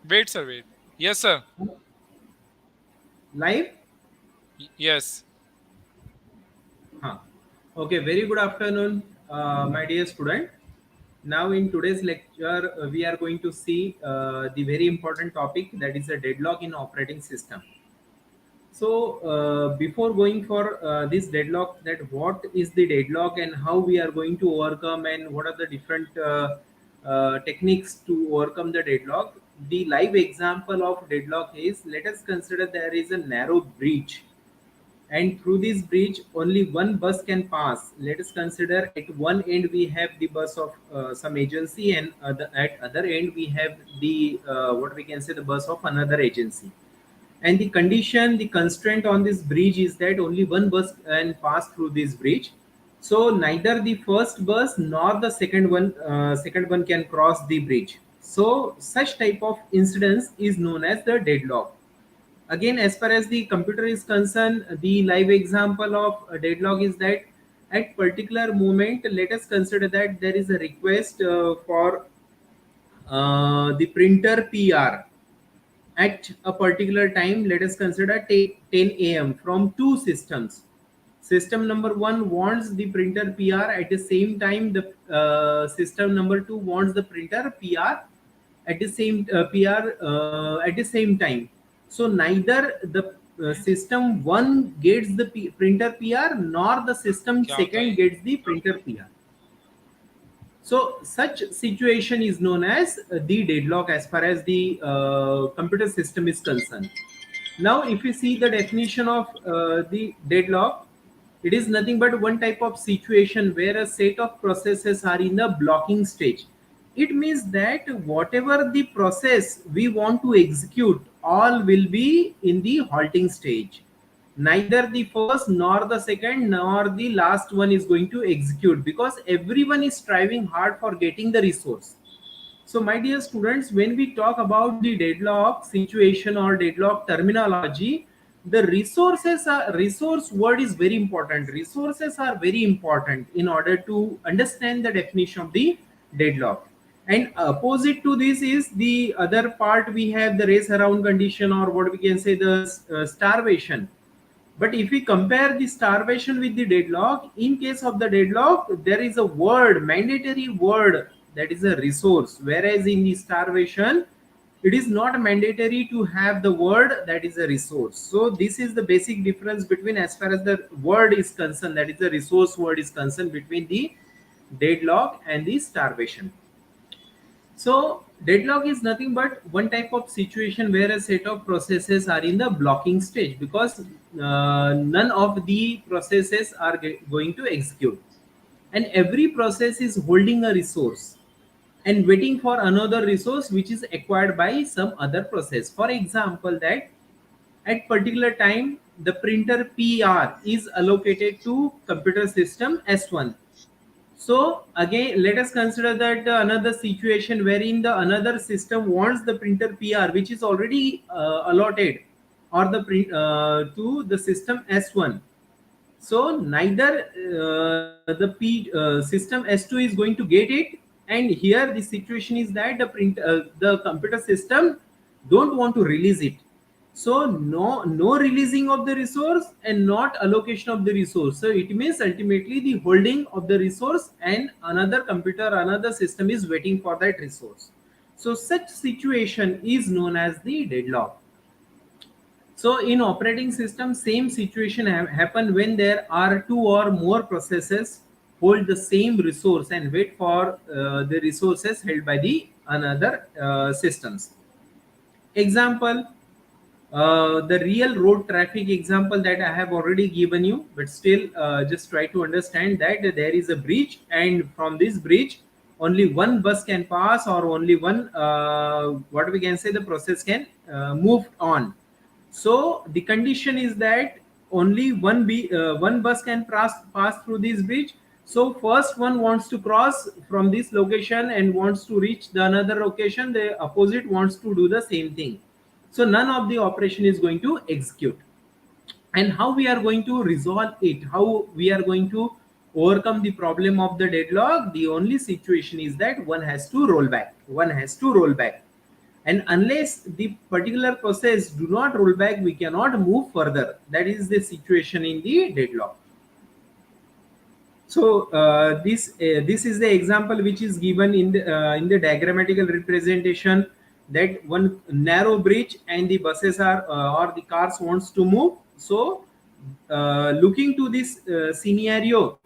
Wait, sir, wait. Yes, sir. Live? Yes. Huh. Okay, very good afternoon, my dear student. Now, in today's lecture, we are going to see the very important topic, that is a deadlock in operating system. So, before going for this deadlock, that what is the deadlock and how we are going to overcome, and what are the different techniques to overcome the deadlock. The live example of deadlock is, let us consider there is a narrow bridge, and through this bridge only one bus can pass. Let us consider at one end we have the bus of some agency, and at other end we have the what we can say, the bus of another agency. And the condition, the constraint on this bridge is that only one bus can pass through this bridge. So neither the first bus nor the second one can cross the bridge. So such type of incidence is known as the deadlock. Again, as far as the computer is concerned, the live example of a deadlock is that at particular moment, let us consider that there is a request for the printer PR at a particular time. Let us consider 10 a.m. from two systems. System number one wants the printer PR. At the same time, the system number two wants the printer PR at the same PR at the same time. So neither the system one gets the printer PR, nor the system क्या होता second है? gets the printer PR. So such situation is known as the deadlock as far as the computer system is concerned. Now, if you see the definition of the deadlock, it is nothing but one type of situation where a set of processes are in the blocking stage. It means that whatever the process we want to execute, all will be in the halting stage. Neither the first nor the second nor the last one is going to execute, because everyone is striving hard for getting the resource. So, my dear students, when we talk about the deadlock situation or deadlock terminology, the resource word is very important. Resources are very important in order to understand the definition of the deadlock. And opposite to this is the other part, we have the race around condition, or what we can say, the starvation. But if we compare the starvation with the deadlock, in case of the deadlock, there is a word, mandatory word, that is a resource. Whereas in the starvation, it is not mandatory to have the word that is a resource. So this is the basic difference between, as far as the word is concerned, that is the resource word is concerned, between the deadlock and the starvation. So deadlock is nothing but one type of situation where a set of processes are in the blocking stage, because none of the processes are going to execute, and every process is holding a resource and waiting for another resource which is acquired by some other process. For example, that at particular time the printer PR is allocated to computer system S1. So again, let us consider that another situation wherein the another system wants the printer PR, which is already allotted, or the print to the system S1. So neither system S2 is going to get it, and here the situation is that the computer system don't want to release it. So no releasing of the resource and not allocation of the resource. So it means ultimately the holding of the resource, and another computer, another system is waiting for that resource. So such situation is known as the deadlock. So in operating system, same situation happen when there are two or more processes hold the same resource and wait for the resources held by the another systems. Example, the real road traffic example that I have already given you, but still just try to understand that there is a bridge, and from this bridge only one bus can pass, or only one what we can say, the process can move on. So the condition is that only one bus can pass through this bridge. So first one wants to cross from this location and wants to reach the another location. The opposite wants to do the same thing. So none of the operation is going to execute. And how we are going to resolve it? How we are going to overcome the problem of the deadlock? The only situation is that one has to roll back. One has to roll back, and unless the particular process do not roll back, we cannot move further. That is the situation in the deadlock. So this is the example which is given in the diagrammatical representation, that one narrow bridge and the buses are or the cars wants to move. So looking to this scenario,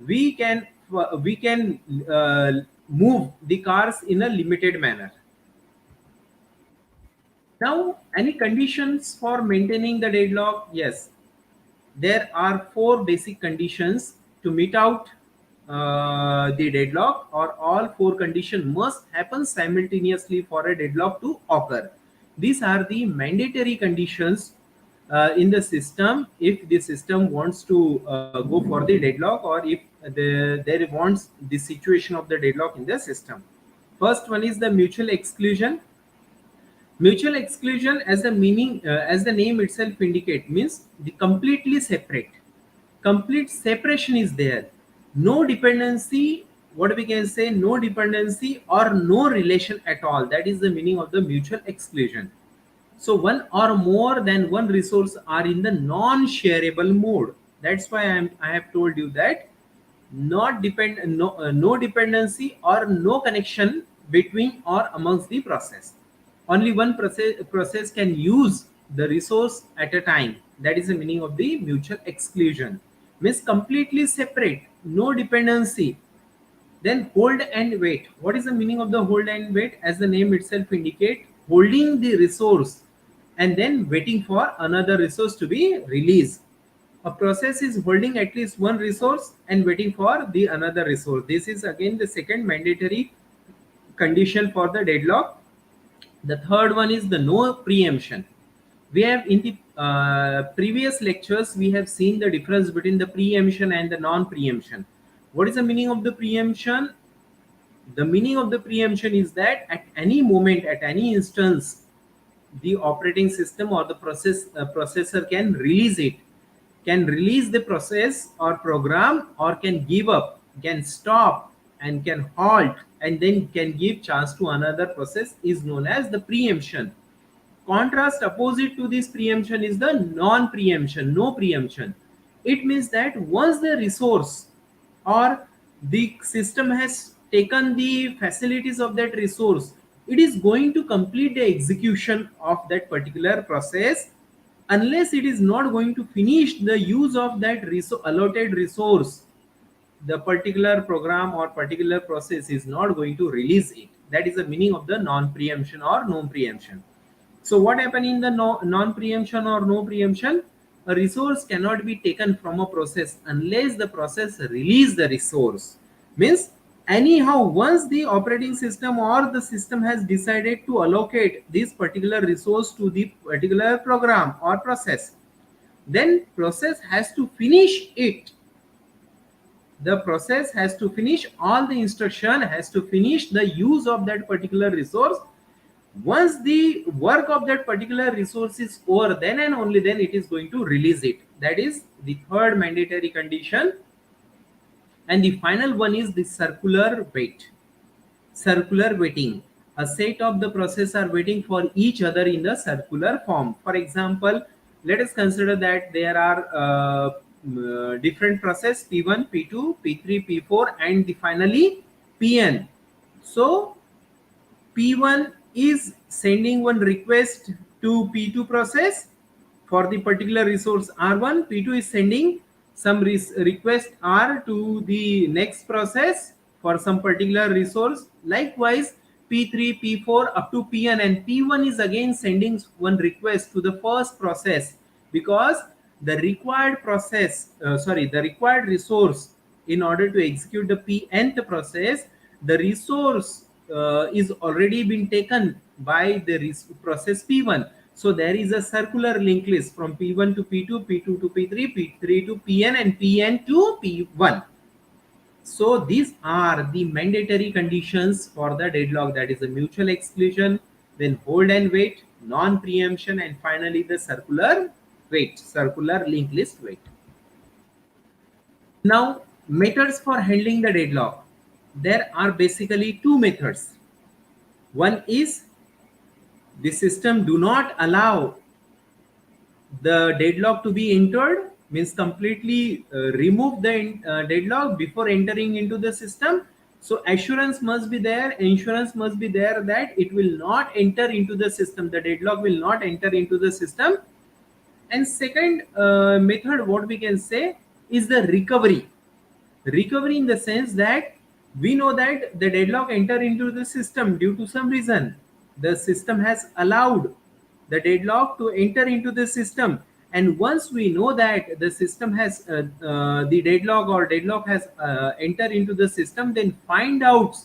we can uh, move the cars in a limited manner. Now, any conditions for maintaining the deadlock? Yes, there are four basic conditions to meet out the deadlock, or all four conditions must happen simultaneously for a deadlock to occur. These are the mandatory conditions in the system if the system wants to go for the deadlock, or if there wants the situation of the deadlock in the system. First one is the mutual exclusion. Mutual exclusion, as the meaning, as the name itself indicate, means the completely separate. Complete separation is there. No dependency. What we can say, no dependency or no relation at all. That is the meaning of the mutual exclusion. So one or more than one resource are in the non-shareable mode. That's why I have told you that no dependency or no connection between or amongst the process. Only one process can use the resource at a time. That is the meaning of the mutual exclusion. Means completely separate, no dependency. Then hold and wait. What is the meaning of the hold and wait? As the name itself indicate, holding the resource and then waiting for another resource to be released. A process is holding at least one resource and waiting for the another resource. This is again the second mandatory condition for the deadlock. The third one is the no preemption. We have in the previous lectures, we have seen the difference between the preemption and the non-preemption. What is the meaning of the preemption? The meaning of the preemption is that at any moment, at any instance, the operating system or the processor can release it, can release the process or program, or can give up, can stop, and can halt, and then can give chance to another process, is known as the preemption. Contrast opposite to this preemption is the non-preemption, no preemption. It means that once the resource or the system has taken the facilities of that resource, it is going to complete the execution of that particular process unless it is not going to finish the use of that allotted resource. The particular program or particular process is not going to release it. That is the meaning of the non-preemption or no preemption. So what happened in the non-preemption or no preemption? A resource cannot be taken from a process unless the process release the resource. Means anyhow, once the operating system or the system has decided to allocate this particular resource to the particular program or process, then process has to finish it. The process has to finish all the instruction, has to finish the use of that particular resource. Once the work of that particular resource is over, then and only then it is going to release it. That is the third mandatory condition. And the final one is the circular wait. Circular waiting. A set of the process are waiting for each other in the circular form. For example, let us consider that there are different process P1, P2, P3, P4, and finally Pn. So P1 is sending one request to P2 process for the particular resource R1. P2 is sending some request R to the next process for some particular resource. Likewise, P3, P4 up to Pn, and P1 is again sending one request to the first process, because the required the required resource in order to execute the Pnth process, the resource is already been taken by the process P1. So there is a circular linked list from P1 to P2, P2 to P3, P3 to Pn, and Pn to P1. So these are the mandatory conditions for the deadlock, that is the mutual exclusion, then hold and wait, non-preemption, and finally the circular wait, circular linked list wait. Now, methods for handling the deadlock. There are basically two methods. One is The system do not allow the deadlock to be entered, means completely remove the deadlock before entering into the system. So assurance must be there, insurance must be there that it will not enter into the system, the deadlock will not enter into the system. And second method what we can say is the recovery in the sense that we know that the deadlock enter into the system due to some reason. The system has allowed the deadlock to enter into the system, and once we know that the system has the deadlock has entered into the system, then find out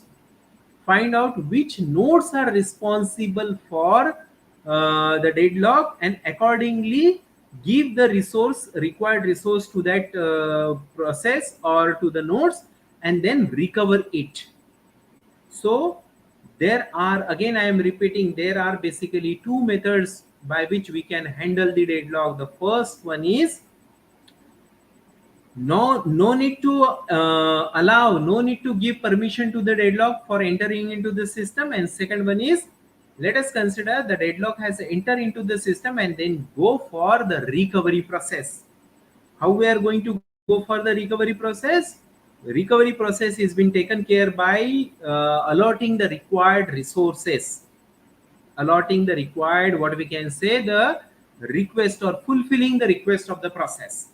which nodes are responsible for the deadlock, and accordingly give the required resource to that process or to the nodes, and then recover it. So there are, again I am repeating, there are basically two methods by which we can handle the deadlock. The first one is no need to no need to give permission to the deadlock for entering into the system. And second one is, let us consider the deadlock has entered into the system and then go for the recovery process. How we are going to go for the recovery process? Recovery process is being taken care by allotting the required resources, allotting the required, what we can say, the request, or fulfilling the request of the process.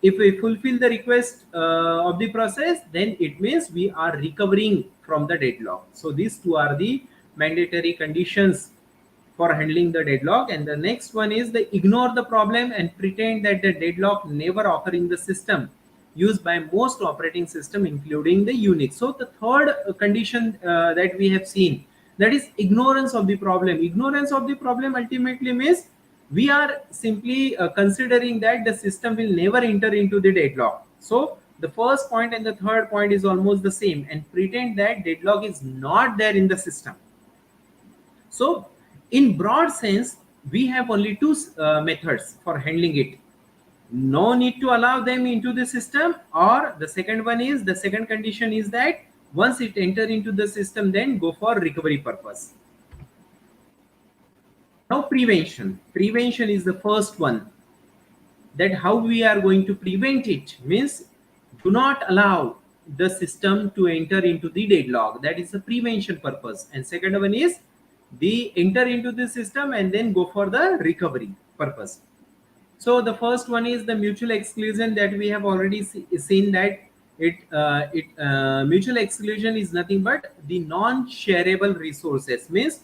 If we fulfill the request of the process, then it means we are recovering from the deadlock. So these two are the mandatory conditions for handling the deadlock. And the next one is the ignore the problem and pretend that the deadlock never occur in the system, used by most operating system including the Unix. So the third condition that we have seen, that is ignorance of the problem. Ignorance of the problem ultimately means we are simply considering that the system will never enter into the deadlock. So the first point and the third point is almost the same, and pretend that deadlock is not there in the system. So in broad sense, we have only two methods for handling it. No need to allow them into the system, or the second one is, the second condition is that once it enter into the system, then go for recovery purpose. Now prevention is the first one. That how we are going to prevent it means, do not allow the system to enter into the deadlock. That is the prevention purpose. And second one is the enter into the system and then go for the recovery purpose. So the first one is the mutual exclusion, that we have already seen that mutual exclusion is nothing but the non-shareable resources, means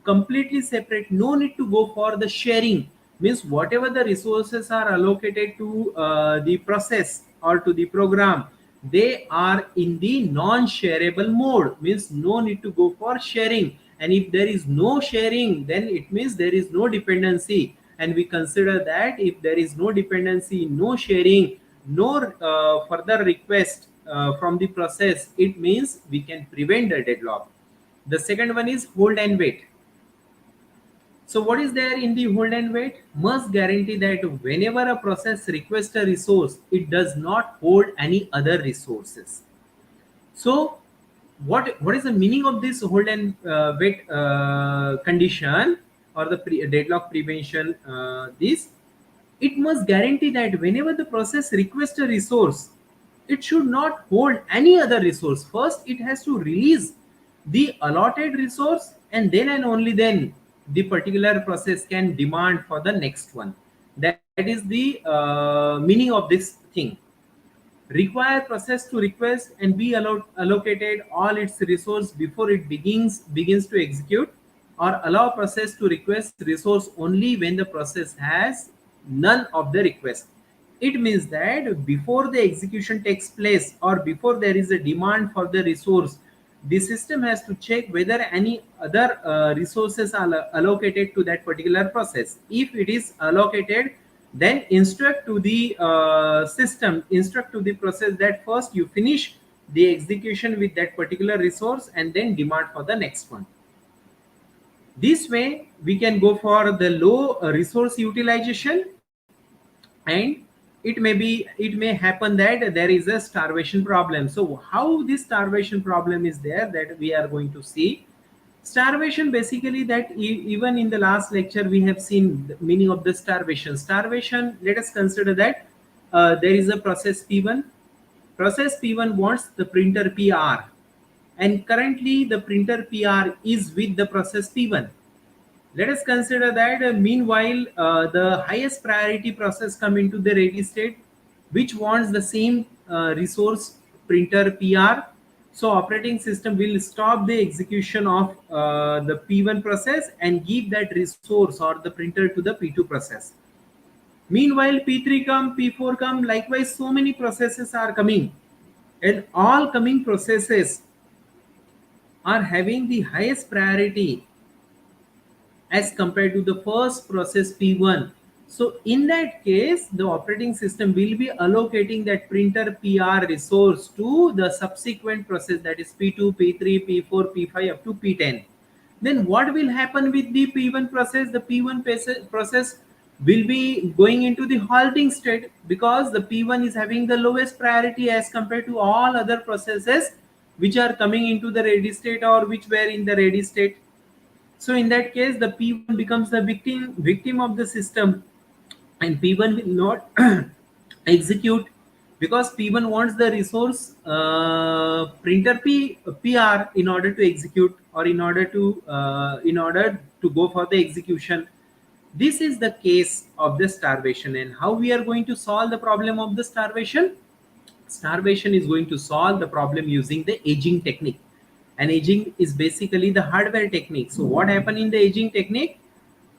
completely separate, no need to go for the sharing. Means whatever the resources are allocated to the process or to the program, they are in the non-shareable mode, means no need to go for sharing. And if there is no sharing, then it means there is no dependency. And we consider that if there is no dependency, no sharing, no further request from the process, it means we can prevent the deadlock. The second one is hold and wait. So what is there in the hold and wait? Must guarantee that whenever a process requests a resource, it does not hold any other resources. So what is the meaning of this hold and wait condition, or the deadlock prevention? This, it must guarantee that whenever the process requests a resource, it should not hold any other resource. First it has to release the allotted resource, and then and only then the particular process can demand for the next one. That is the meaning of this thing. Require process to request and be allocated all its resource before it begins to execute, or allow process to request resource only when the process has none of the request. It means that before the execution takes place, or before there is a demand for the resource, the system has to check whether any other resources are allocated to that particular process. If it is allocated, then instruct to the instruct to the process that first you finish the execution with that particular resource, and then demand for the next one. This way we can go for the low resource utilization. And it may happen that there is a starvation problem. So how this starvation problem is there, that we are going to see. Starvation, basically, that even in the last lecture we have seen the meaning of the starvation. Starvation, let us consider that there is a process P1. Process P1 wants the printer PR, and currently the printer PR is with the process P1. Let us consider that meanwhile the highest priority process come into the ready state, which wants the same resource, printer PR. So operating system will stop the execution of the P1 process and give that resource or the printer to the P2 process. Meanwhile P3 come, P4 come, likewise so many processes are coming, and all coming processes are having the highest priority as compared to the first process P1. So in that case, the operating system will be allocating that printer PR resource to the subsequent process, that is P2, P3, P4, P5 up to P10. Then what will happen with the P1 process? The P1 process will be going into the halting state, because the P1 is having the lowest priority as compared to all other processes which are coming into the ready state or which were in the ready state. So in that case, the P1 becomes the victim of the system, and P1 will not execute, because P1 wants the resource printer PR in order to execute, or in order to go for the execution. This is the case of the starvation. And how we are going to solve the problem of the starvation? Starvation is going to solve the problem using the aging technique. And aging is basically the hardware technique. So what happened in the aging technique?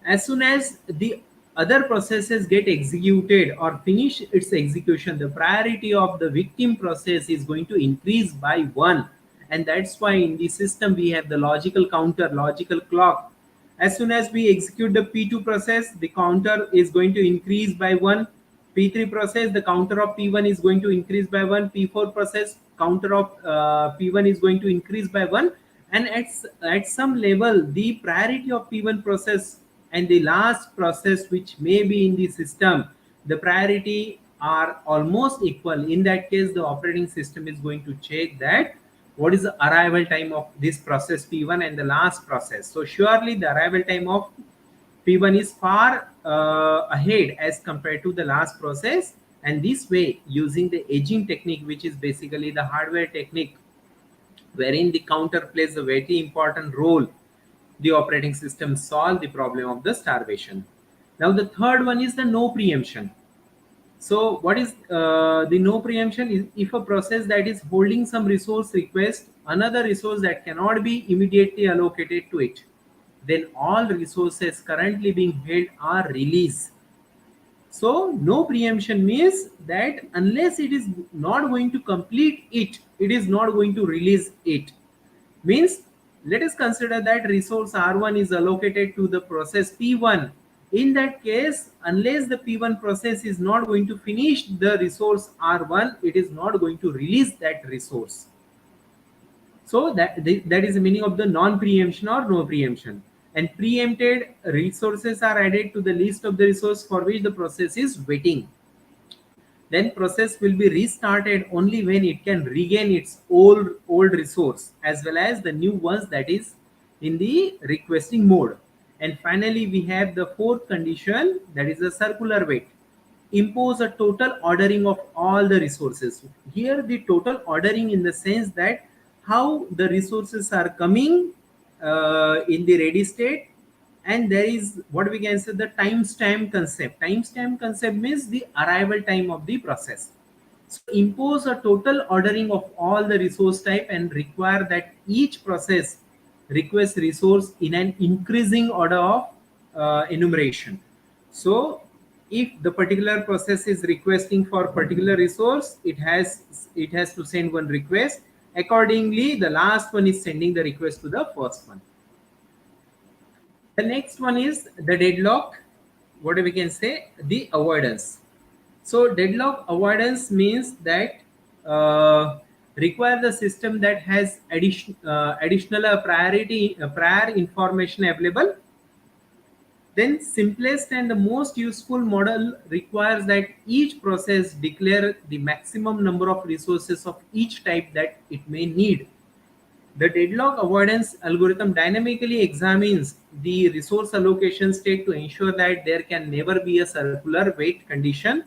As soon as the other processes get executed or finish its execution, the priority of the victim process is going to increase by one. And that's why in the system we have the logical counter, logical clock. As soon as we execute the P2 process, the counter is going to increase by 1. P3 process, the counter of P1 is going to increase by 1. P4 process, counter of P1 is going to increase by 1. And at some level, the priority of P1 process and the last process which may be in the system, the priority are almost equal. In that case, the operating system is going to check that what is the arrival time of this process P1 and the last process. So surely the arrival time of P1 is far ahead as compared to the last process. And this way, using the aging technique, which is basically the hardware technique, wherein the counter plays a very important role, the operating system solve the problem of the starvation. Now the third one is the no preemption. So what is the no preemption? Is if a process that is holding some resource request another resource that cannot be immediately allocated to it, then all resources currently being held are released. So no preemption means that unless it is not going to complete it, it is not going to release it. Means, let us consider that resource R1 is allocated to the process P1. In that case, unless the P1 process is not going to finish the resource R1, it is not going to release that resource. So that is the meaning of the non-preemption or no preemption. And preempted resources are added to the list of the resource for which the process is waiting. Then process will be restarted only when it can regain its old resource as well as the new ones that is in the requesting mode. And finally we have the fourth condition, that is a circular wait. Impose a total ordering of all the resources. Here the total ordering in the sense that how the resources are coming in the ready state, and there is what we can say the timestamp concept. Timestamp concept means the arrival time of the process. So impose a total ordering of all the resource type and require that each process requests resource in an increasing order of enumeration. So if the particular process is requesting for particular resource, it has to send one request. Accordingly, the last one is sending the request to the first one. The next one is the deadlock. What we can say? The avoidance. So deadlock avoidance means that require the system that has additional priority prior information available. Then simplest and the most useful model requires that each process declare the maximum number of resources of each type that it may need. The deadlock avoidance algorithm dynamically examines the resource allocation state to ensure that there can never be a circular wait condition.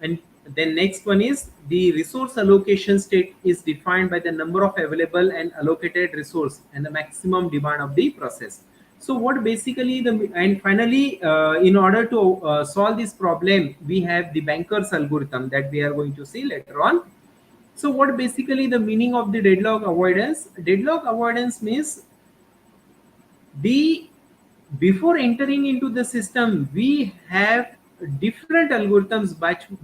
And then next one is the resource allocation state is defined by the number of available and allocated resource and the maximum demand of the process. So what basically the, and finally in order to solve this problem, we have the banker's algorithm that we are going to see later on. So what basically the meaning of the deadlock avoidance? Deadlock avoidance means the before entering into the system, we have different algorithms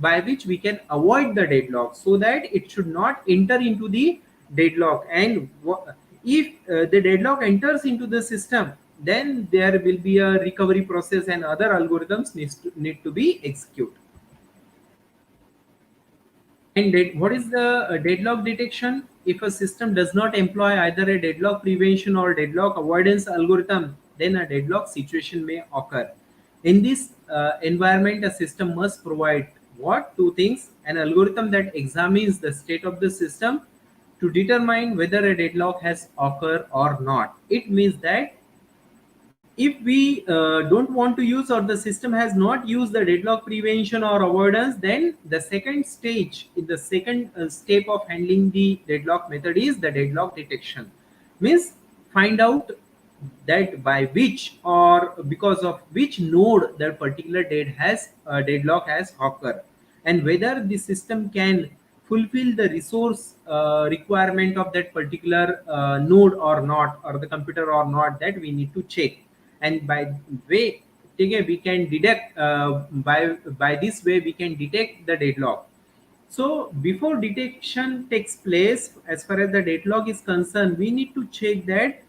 by which we can avoid the deadlock so that it should not enter into the deadlock. And if the deadlock enters into the system, then there will be a recovery process and other algorithms need to be executed. And what is the deadlock detection? If a system does not employ either a deadlock prevention or deadlock avoidance algorithm, then a deadlock situation may occur. In this environment, a system must provide what? Two things: an algorithm that examines the state of the system to determine whether a deadlock has occurred or not. It means that if we don't want to use or the system has not used the deadlock prevention or avoidance, then the second stage in the second step of handling the deadlock method is the deadlock detection. Means find out that by which or because of which node that particular deadlock has occurred, and whether the system can fulfill the resource requirement of that particular node or not, or the computer or not, that we need to check. And by way, okay, we can detect by this way we can detect the deadlock. So before detection takes place, as far as the deadlock is concerned, we need to check that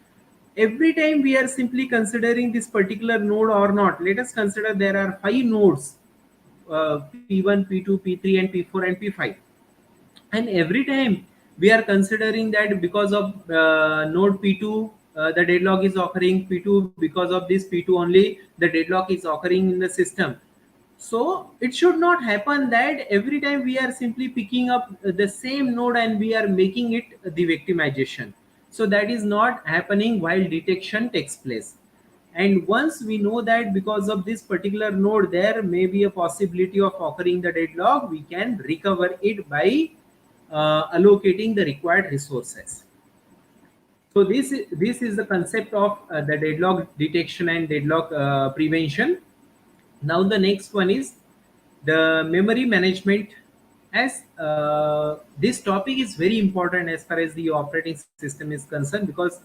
every time we are simply considering this particular node or not. Let us consider there are 5 nodes, P1, P2, P3, and P4 and P5. And every time we are considering that because of node P2, the deadlock is occurring, P2 because of this P2 only the deadlock is occurring in the system. So it should not happen that every time we are simply picking up the same node and we are making it the victimization. So that is not happening while detection takes place. And once we know that because of this particular node there may be a possibility of occurring the deadlock, we can recover it by allocating the required resources. So this is the concept of the deadlock detection and deadlock prevention. Now the next one is the memory management. As this topic is very important as far as the operating system is concerned, because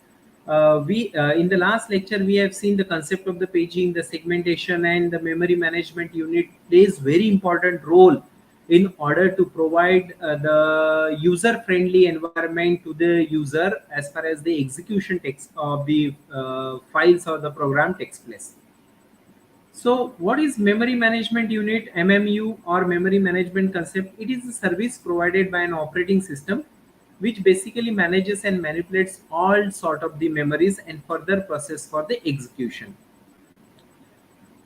we in the last lecture we have seen the concept of the paging, the segmentation, and the memory management unit plays very important role in order to provide the user friendly environment to the user as far as the execution takes of the files or the program takes place. So, what is memory management unit, MMU, or memory management concept? It is a service provided by an operating system which basically manages and manipulates all sort of the memories and further process for the execution.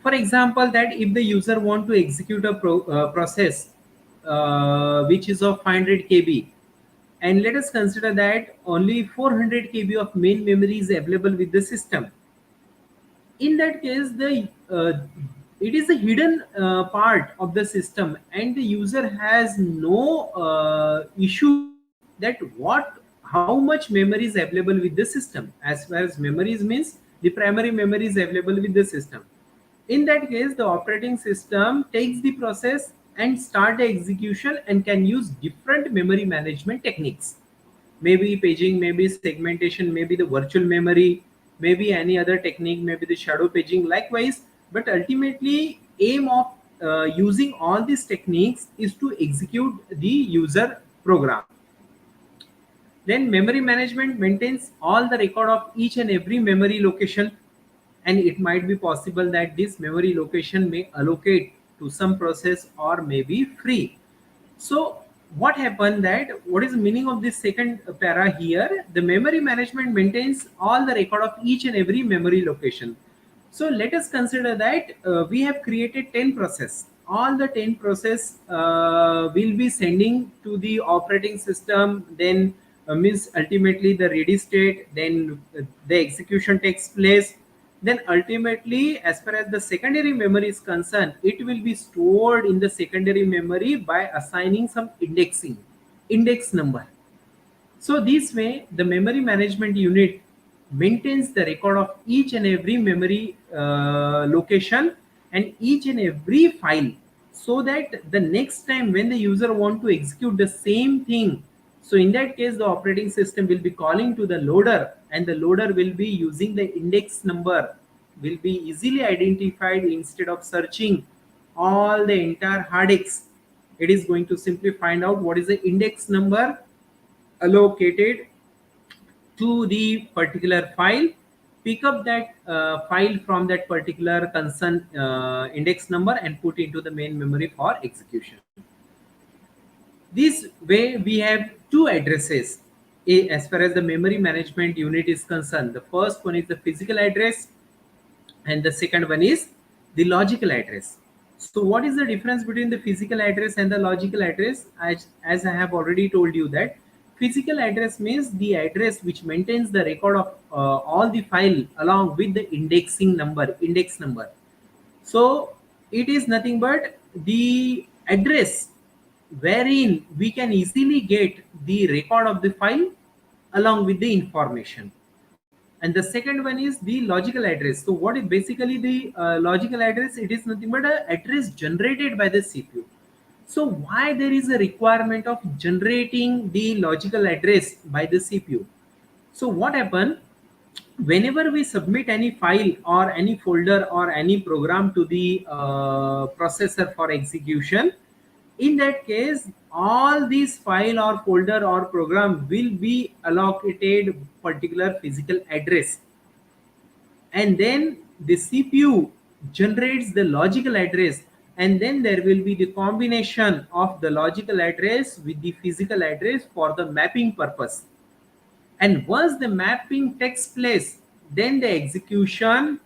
For example, that if the user want to execute a process which is of 500 KB, and let us consider that only 400 KB of main memory is available with the system. In that case, the it is a hidden part of the system and the user has no issue that what how much memory is available with the system. As far as memories means, the primary memory is available with the system. In that case, the operating system takes the process and start the execution and can use different memory management techniques, maybe paging, maybe segmentation, maybe the virtual memory, maybe any other technique, maybe the shadow paging likewise. But ultimately aim of using all these techniques is to execute the user program. Then memory management maintains all the record of each and every memory location, and it might be possible that this memory location may allocate to some process or may be free. So what happened that what is the meaning of this second para here? The memory management maintains all the record of each and every memory location. So let us consider that we have created 10 process. All the 10 process will be sending to the operating system. Then means ultimately the ready state, then the execution takes place. Then ultimately, as far as the secondary memory is concerned, it will be stored in the secondary memory by assigning some index number. So this way, the memory management unit maintains the record of each and every memory location and each and every file, so that the next time when the user want to execute the same thing, so in that case the operating system will be calling to the loader, and the loader will be using the index number, will be easily identified. Instead of searching all the entire hard disk, it is going to simply find out what is the index number allocated to the particular file, pick up that file from that particular concern index number and put into the main memory for execution. This way we have two addresses. As far as the memory management unit is concerned, the first one is the physical address and the second one is the logical address. So what is the difference between the physical address and the logical address? As I have already told you that physical address means the address which maintains the record of all the file along with the index number. So it is nothing but the address wherein we can easily get the record of the file along with the information. And the second one is the logical address. So what is basically the logical address? It is nothing but a address generated by the CPU. So why there is a requirement of generating the logical address by the CPU? So what happened, whenever we submit any file or any folder or any program to the processor for execution, in that case all these file or folder or program will be allocated particular physical address, and then the CPU generates the logical address, and then there will be the combination of the logical address with the physical address for the mapping purpose. And once the mapping takes place, then the execution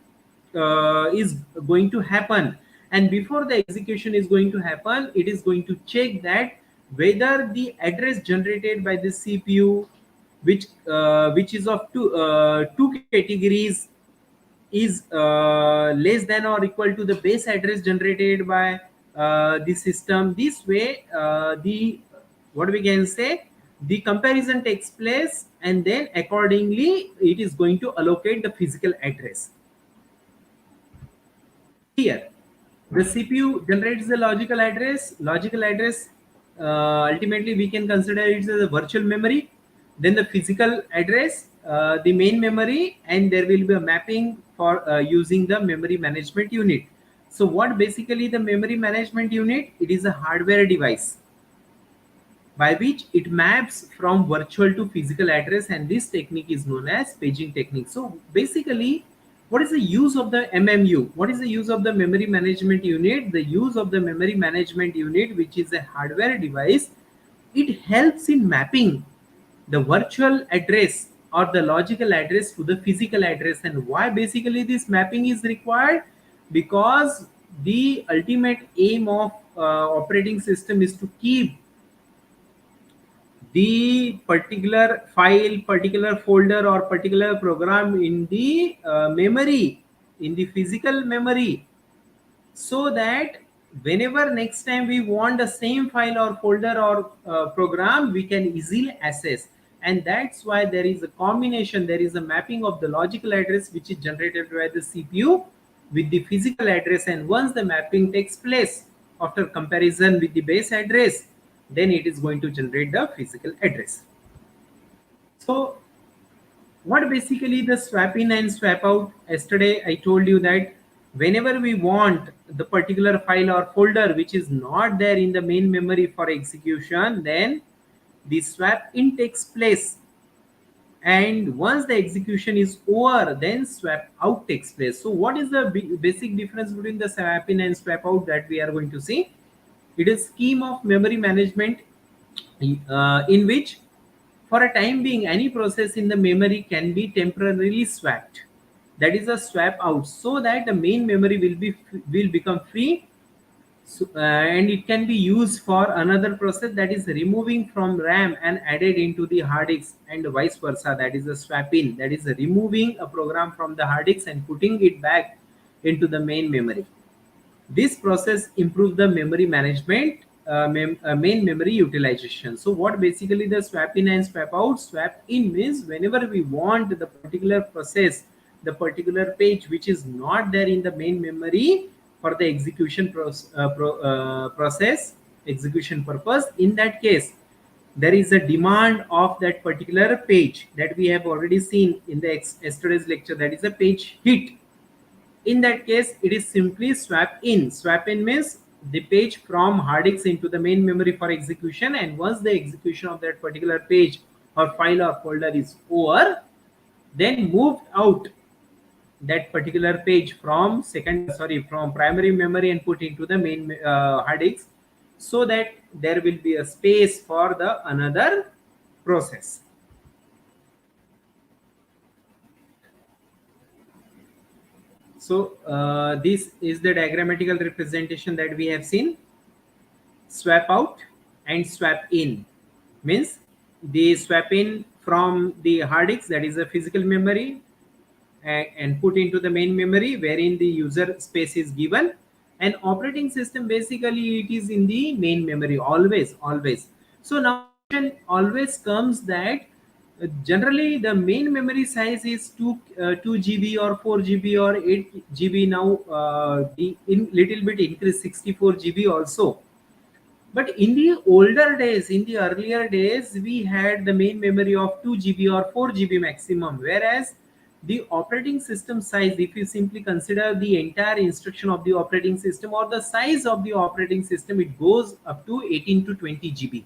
is going to happen. And before the execution is going to happen, it is going to check that whether the address generated by the CPU, which is of two categories, is less than or equal to the base address generated by the system. This way, the what we can say, the comparison takes place, and then accordingly it is going to allocate the physical address. Here the CPU generates the logical address. Ultimately we can consider it as a virtual memory, then the physical address, the main memory, and there will be a mapping for using the memory management unit. So what basically the memory management unit? It is a hardware device by which it maps from virtual to physical address, and this technique is known as paging technique. So basically, what is the use of the MMU? What is the use of the memory management unit? The use of the memory management unit, which is a hardware device, it helps in mapping the virtual address or the logical address to the physical address. And why basically this mapping is required? Because the ultimate aim of operating system is to keep the particular file, particular folder, or particular program in the memory, in the physical memory, so that whenever next time we want the same file or folder or program, we can easily access. And that's why there is a combination, there is a mapping of the logical address which is generated by the CPU with the physical address. And once the mapping takes place after comparison with the base address, then it is going to generate the physical address. So what basically the swap in and swap out? Yesterday I told you that whenever we want the particular file or folder which is not there in the main memory for execution, then the swap in takes place, and once the execution is over, then swap out takes place. So what is the basic difference between the swap in and swap out that we are going to see? It is scheme of memory management in which for a time being any process in the memory can be temporarily swapped. That is a swap out, so that the main memory will become free, So, and it can be used for another process, that is removing from RAM and added into the hard disk, and vice versa, that is a swap in, that is removing a program from the hard disk and putting it back into the main memory. This process improves the memory management, main memory utilization. So what basically the swap in and swap out? Swap in means whenever we want the particular process, the particular page which is not there in the main memory for the process execution purpose. In that case, there is a demand of that particular page that we have already seen in the yesterday's lecture, that is a page hit. In that case, it is simply swap in. Swap in means the page from hard disk into the main memory for execution, and once the execution of that particular page or file or folder is over, then moved out that particular page from from primary memory and put into the main hard disk, so that there will be a space for the another process. So this is the diagrammatical representation that we have seen. Swap out and swap in means the swap in from the hard disk, that is a physical memory, and put into the main memory wherein the user space is given. And operating system, basically it is in the main memory always. So now the question always comes that generally the main memory size is 2 GB or 4 GB or 8 GB. Now the in little bit increase 64 GB also. But in the older days, in the earlier days, we had the main memory of 2 GB or 4 GB maximum, whereas the operating system size, if you simply consider the entire instruction of the operating system or the size of the operating system, it goes up to 18 to 20 GB.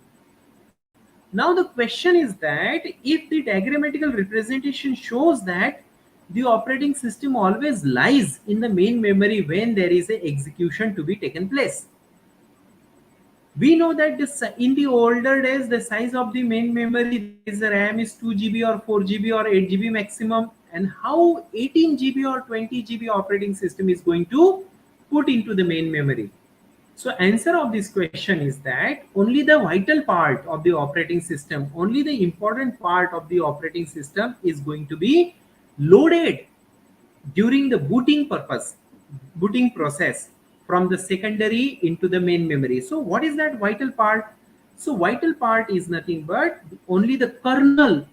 Now the question is that if the diagrammatical representation shows that the operating system always lies in the main memory when there is a execution to be taken place, we know that in the older days the size of the main memory, that is the RAM, is 2 GB or 4 GB or 8 GB maximum, and how 18 GB or 20 GB operating system is going to put into the main memory. So answer of this question is that only the vital part of the operating system, only the important part of the operating system is going to be loaded during the booting process from the secondary into the main memory. So what is that vital part? So vital part is nothing but only the kernel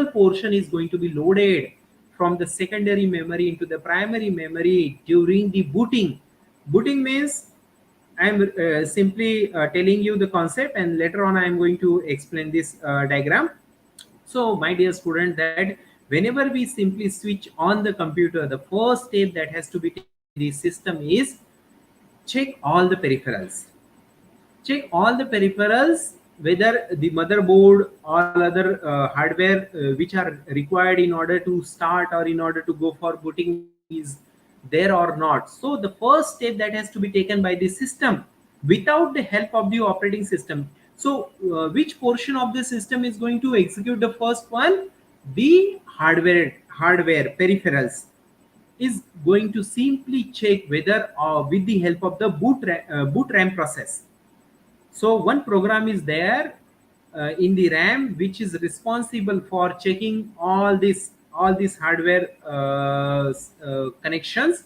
portion is going to be loaded from the secondary memory into the primary memory during the booting means, I am simply telling you the concept, and later on I am going to explain this diagram. So, my dear student, that whenever we simply switch on the computer, the first step that has to be taken in the system is check all the peripherals. Check all the peripherals, whether the motherboard or other hardware which are required in order to start or in order to go for booting is there or not. So the first step that has to be taken by the system without the help of the operating system. So which portion of the system is going to execute the first one? The hardware peripherals is going to simply check whether with the help of the boot RAM process. So one program is there in the RAM which is responsible for checking all these hardware connections.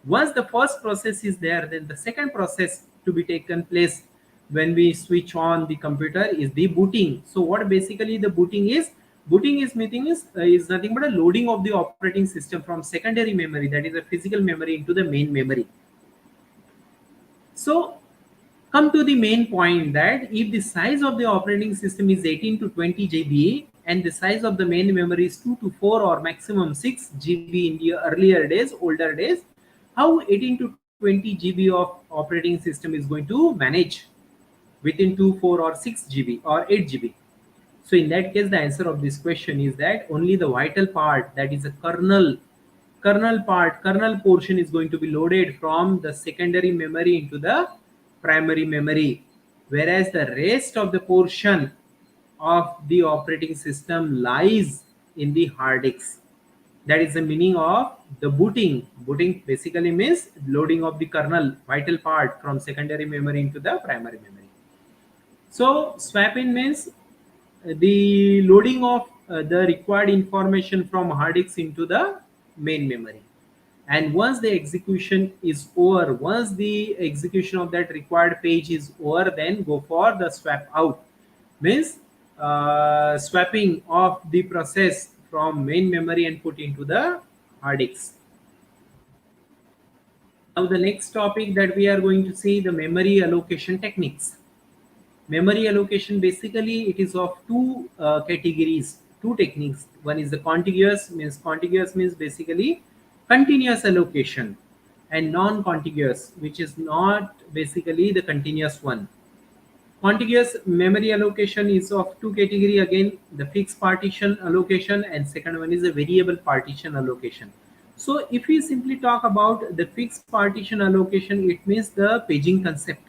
Once the first process is there, then the second process to be taken place when we switch on the computer is the booting. So what basically the booting is? Booting is is nothing but a loading of the operating system from secondary memory, that is a physical memory, into the main memory. So come to the main point, that if the size of the operating system is 18 to 20 GB and the size of the main memory is 2 to 4 or maximum 6 GB in the earlier days, older days, how 18 to 20 GB of operating system is going to manage within 2, 4 or 6 GB or 8 GB? So in that case, the answer of this question is that only the vital part, that is a kernel portion, is going to be loaded from the secondary memory into the primary memory, whereas the rest of the portion of the operating system lies in the hard disk. That is the meaning of the booting. Booting basically means loading of the kernel vital part from secondary memory into the primary memory. So swap in means the loading of the required information from hard disk into the main memory. And once the execution is over, once the execution of that required page is over, then go for the swap out. Means swapping of the process from main memory and put into the hard disk. Now the next topic that we are going to see, the memory allocation techniques. Memory allocation, basically it is of two categories, two techniques. One is the contiguous means basically continuous allocation, and non-contiguous, which is not basically the continuous one. Contiguous memory allocation is of two category, again the fixed partition allocation, and second one is a variable partition allocation. So if we simply talk about the fixed partition allocation, it means the paging concept.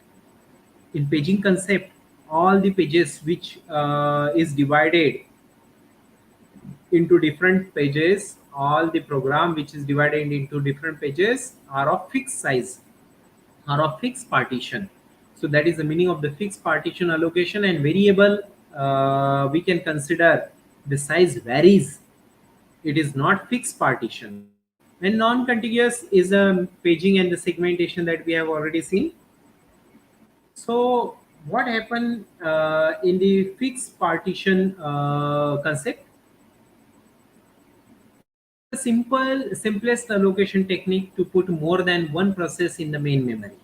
In paging concept, all the pages which is divided into different pages, all the program which is divided into different pages are of fixed size, are of fixed partition. So that is the meaning of the fixed partition allocation. And variable, we can consider the size varies, it is not fixed partition. And non-contiguous is a paging and the segmentation that we have already seen. So what happened in the fixed partition concept? The simplest allocation technique to put more than one process in the main memory.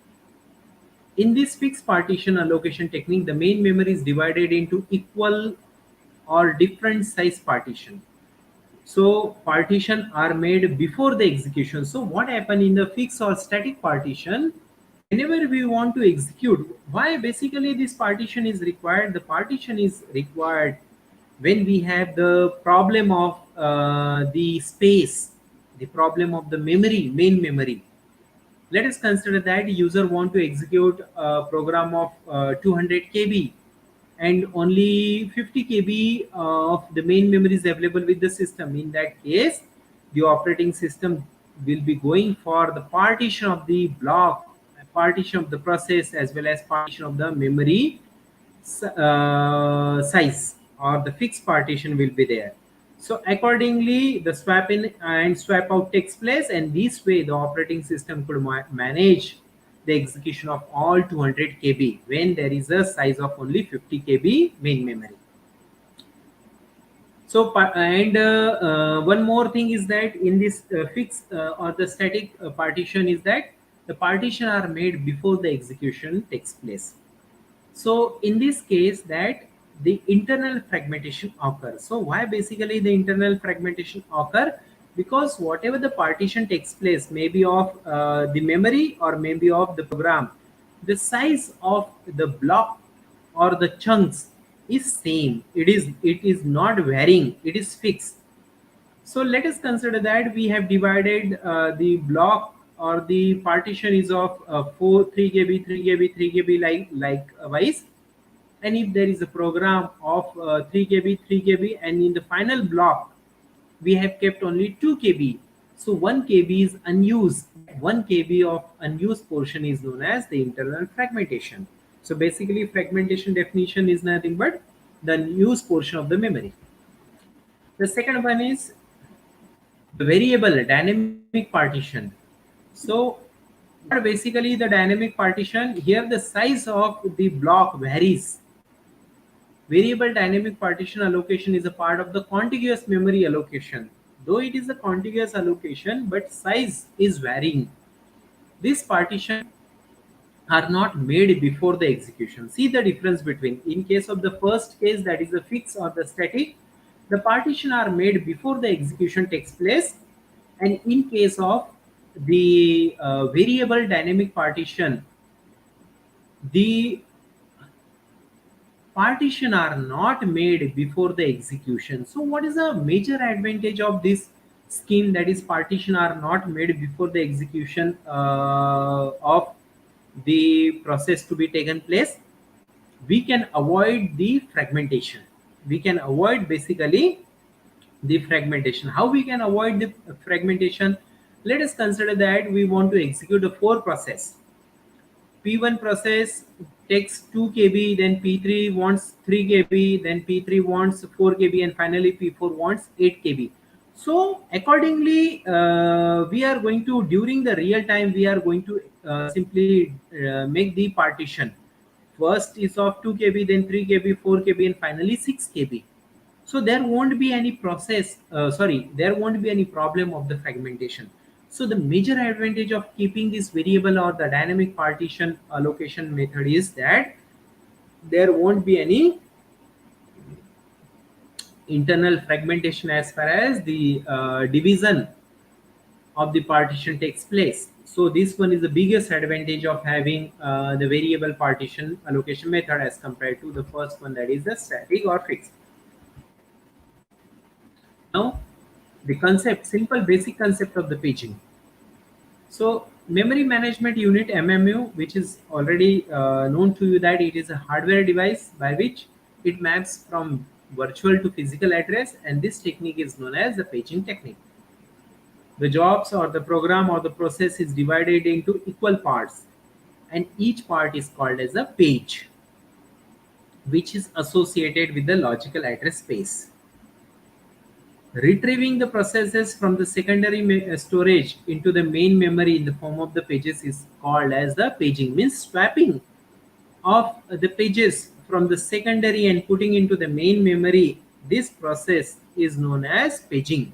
In this fixed partition allocation technique, the main memory is divided into equal or different size partition. So partition are made before the execution. So what happened in the fixed or static partition? Whenever we want to execute, why basically this partition is required? The partition is required when we have the problem of the space, the problem of the memory, main memory. Let us consider that user want to execute a program of 200 KB, and only 50 KB of the main memory is available with the system. In that case, the operating system will be going for the partition of the block, partition of the process, as well as partition of the memory size, or the fixed partition will be there. So accordingly, the swap in and swap out takes place, and this way the operating system could manage the execution of all 200 KB when there is a size of only 50 KB main memory. So and one more thing is that in this fixed or the static partition is that the partition are made before the execution takes place. So in this case, that the internal fragmentation occurs. So why basically the internal fragmentation occur? Because whatever the partition takes place, maybe of the memory or maybe of the program, the size of the block or the chunks is same. It is not varying, it is fixed. So let us consider that we have divided the block or the partition is of 4 3 KB 3 KB 3 KB likewise. And if there is a program of 3 KB 3 KB, and in the final block we have kept only 2 KB, so 1 KB is unused. 1 KB of unused portion is known as the internal fragmentation. So basically fragmentation definition is nothing but the unused portion of the memory. The second one is the variable dynamic partition. So what basically the dynamic partition? Here the size of the block varies. Variable dynamic partition allocation is a part of the contiguous memory allocation. Though it is a contiguous allocation, but size is varying. This partition are not made before the execution. See the difference between, in case of the first case, that is the fixed or the static, the partition are made before the execution takes place. And in case of the variable dynamic partition, the partition are not made before the execution. So what is the major advantage of this scheme, that is partition are not made before the execution of the process to be taken place? We can avoid the fragmentation. We can avoid basically the fragmentation. How we can avoid the fragmentation? Let us consider that we want to execute a four process. P1 process takes 2 kb, then P3 wants 3 kb, then P3 wants 4 kb, and finally P4 wants 8 kb. So accordingly, we are going to, during the real time, we are going to simply make the partition. First is of 2 kb, then 3 kb, 4 kb, and finally 6 kb. So there won't be any there won't be any problem of the fragmentation. So the major advantage of keeping this variable or the dynamic partition allocation method is that there won't be any internal fragmentation as far as the division of the partition takes place. So this one is the biggest advantage of having the variable partition allocation method as compared to the first one, that is the static or fixed. Now, the concept, simple basic concept of the paging. So memory management unit MMU, which is already known to you, that it is a hardware device by which it maps from virtual to physical address, and this technique is known as the paging technique. The jobs or the program or the process is divided into equal parts, and each part is called as a page, which is associated with the logical address space. Retrieving the processes from the secondary storage into the main memory in the form of the pages is called as the paging, means swapping of the pages from the secondary and putting into the main memory. This process is known as paging.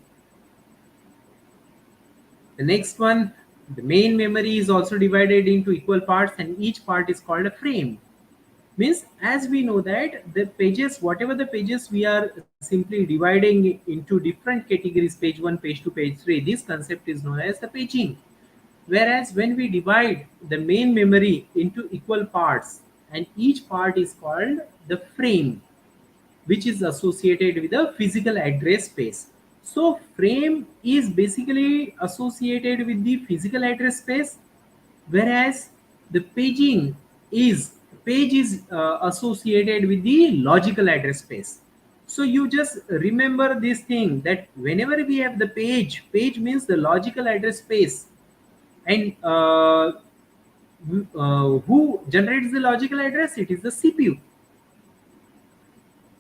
The next one, the main memory is also divided into equal parts, and each part is called a frame. Means, as we know that the pages, whatever the pages we are simply dividing into different categories, page 1, page 2, page 3, this concept is known as the paging. Whereas when we divide the main memory into equal parts, and each part is called the frame, which is associated with a physical address space. So frame is basically associated with the physical address space, whereas the page is associated with the logical address space. So you just remember this thing, that whenever we have the page means the logical address space, and who generates the logical address? It is the CPU.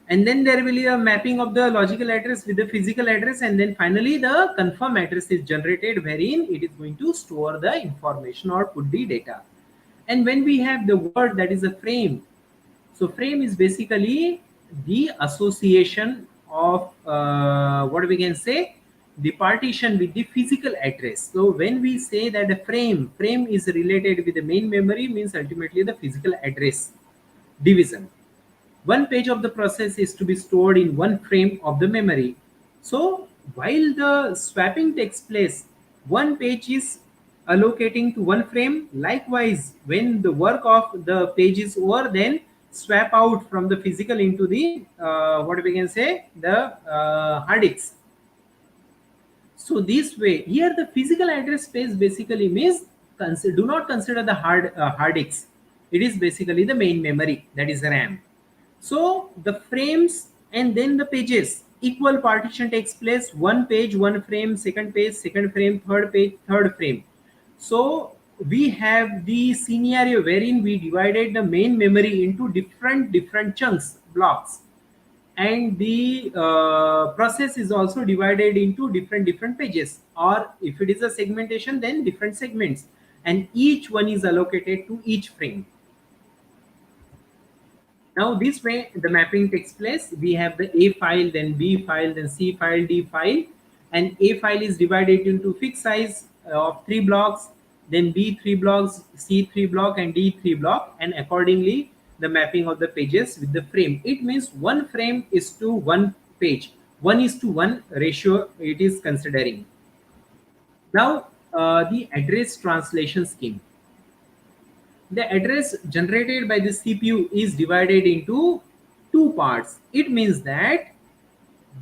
And then there will be a mapping of the logical address with the physical address, and then finally the confirm address is generated, wherein it is going to store the information or put the data. And when we have the word, that is a frame, so frame is basically the association of what we can say, the partition with the physical address. So when we say that a frame is related with the main memory, means ultimately the physical address division. One page of the process is to be stored in one frame of the memory. So while the swapping takes place, one page is allocating to one frame. Likewise, when the work of the page is over, then swap out from the physical into the what we can say, the hard disk. So this way, here the physical address space basically means, do not consider the hard disk. It is basically the main memory, that is RAM. So the frames and then the pages, equal partition takes place. One page, one frame, second page, second frame, third page, third frame. So we have the scenario wherein we divided the main memory into different chunks, blocks, and the process is also divided into different pages, or if it is a segmentation, then different segments, and each one is allocated to each frame. Now this way the mapping takes place. We have the A file, then B file, then C file, D file, and A file is divided into fixed size of 3 blocks, then B 3 blocks, C 3 block, and D 3 block, and accordingly the mapping of the pages with the frame. It means one frame is to one page, 1:1 ratio it is considering. Now the address translation scheme. The address generated by the CPU is divided into two parts. It means that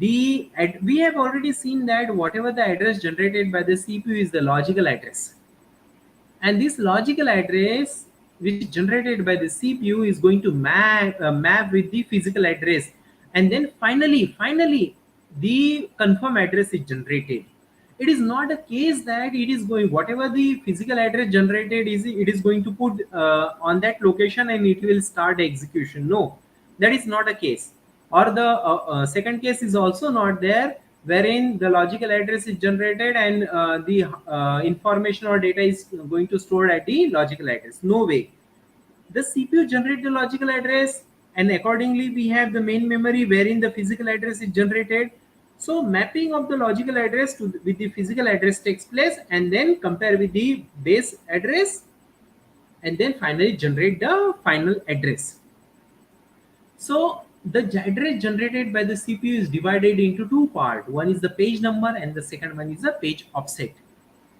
we have already seen that whatever the address generated by the CPU is the logical address, and this logical address which is generated by the CPU is going to map with the physical address, and then finally the confirm address is generated. It is not a case that it is going, whatever the physical address generated is, it is going to put on that location and it will start execution. No, that is not a case. Or the second case is also not there, wherein the logical address is generated and the information or data is going to store at the logical address. No way. The CPU generate the logical address, and accordingly we have the main memory wherein the physical address is generated. So mapping of the logical address with the physical address takes place, and then compare with the base address, and then finally generate the final address. So the address generated by the CPU is divided into two parts. One is the page number and the second one is the page offset.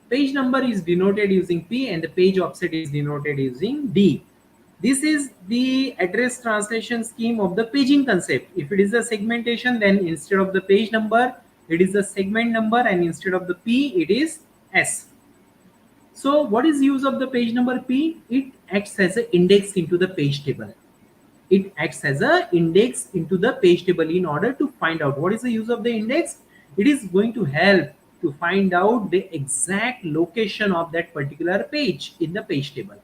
Page number is denoted using P and the page offset is denoted using D. This is the address translation scheme of the paging concept. If it is a segmentation, then instead of the page number, it is the segment number, and instead of the P, it is S. So what is use of the page number P? It acts as an index into the page table. It acts as an index into the page table in order to find out what is the use of the index. It is going to help to find out the exact location of that particular page in the page table,